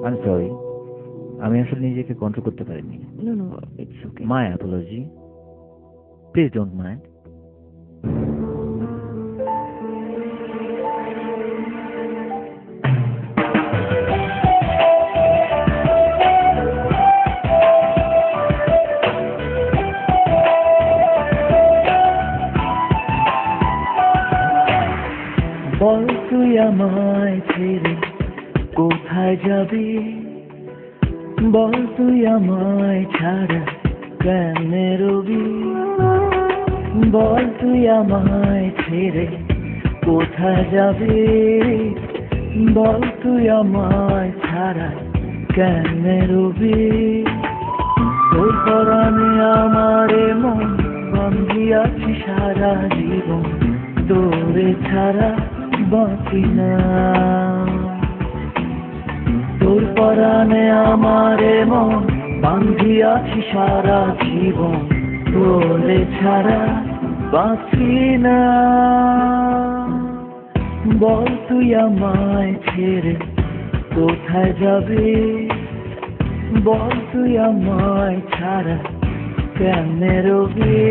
I'm sorry. আমি আসলে নিজেকে কন্ট্রোল করতে পারিনি। No, no, it's okay. My apology. Please don't mind. বল তুই আমায় ছেড়ে কোথায় যাবি, বল তুই আমায় ছাড়া কেমনে রবি, বল তুই আমায় ছেড়ে কোথায় যাবি, বল তুই আমায় ছাড়া কেমনে রবি। তোর পরাণে আমারে মন বাঁধিয়াছি সারা জীবন, তোরে ছাড়া বাঁচি না। তোর পরাণে আমারে মন বাঁধিয়াছি সারা জীবন, তোরে ছাড়া বাঁচি না। বল তুই আমায় ছেড়ে কোথায় যাবি, বল তুই আমায় ছাড়া কেমনে রবি।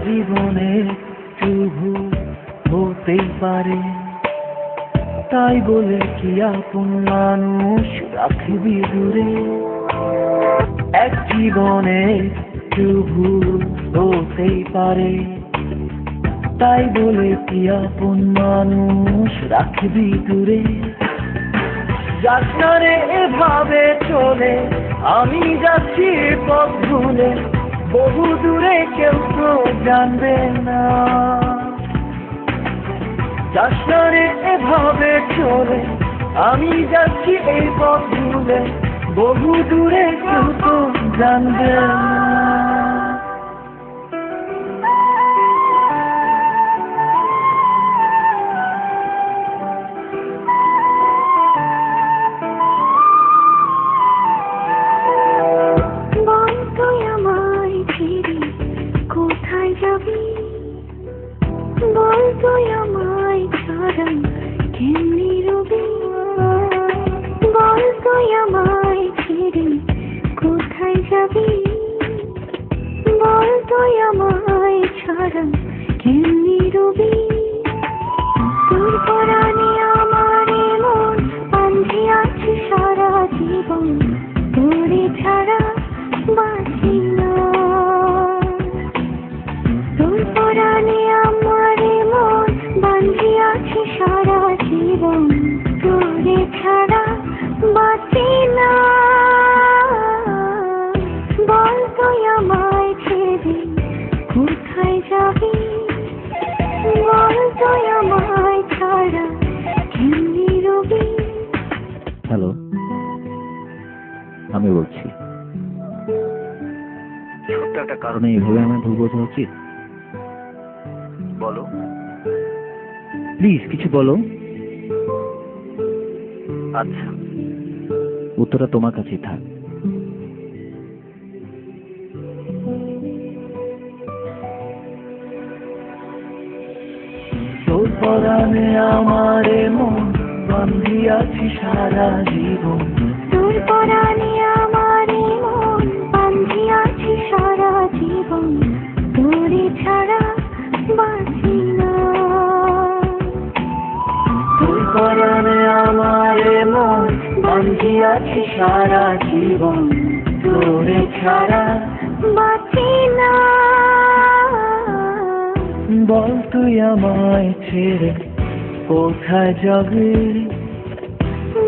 জীবনে শুধু হতেই পারে, তাই বলে কি আপন মানুষ রাখবি দূরে। এক জীবনে শুধু হতেই পারে, তাই বলে কি আপন মানুষ রাখবি দূরে। যাস না রে এভাবে চলে, আমি যাচ্ছি পথ ভুলে, বহু দূরে কেউ তো জানবে না। যাস না রে এভাবে চলে, আমি যাচ্ছি এই পথ ভুলে, বহু দূরে কেউ তো জানবে না। বল তুই আমায় ছাড়া কেমনে রবি, বল তুই আমায় ছেড়ে কোথায় যাবি, বল তুই আমায় ছাড়া কেমনে রবি। তোর পরাণে আমারে মন বাঁধিয়াছি সারা জীবন, তোরে ছাড়া বাঁচি না। তোর পরাণে আমারে মন বাঁধিয়াছি সারা জীবন, তোরে ছাড়া বাঁচি না। বল তুই আমায় ছেড়ে কোথায় যাবি, বল তুই আমায় ছাড়া কেমনে রবি। হ্যালো, আমি বলছি। ছোট্ট একটা কারণে এইভাবে আমার ভুল বোঝা উচিত? বলো প্লিজ, কিছু বলো। আচ্ছা, উত্তরটা তোমার কাছেই থাক। তোর পরাণে আমারে মন বাঁধিয়াছি সারা জীবন, তোর পরাণে আমারে মন বাঁধিয়াছি সারা জীবন, তোরে ছাড়া বাঁচি না। তোর পরাণে আমারে মন বাঁধিয়াছি সারা জীবন, তোরে ছাড়া বাঁচি না। বল তুই আমায় ছেড়ে কোথায় যাবি,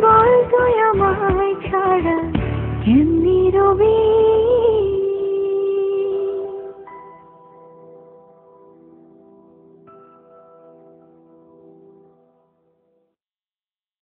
বল তুই আমায় ছাড়া কেমনে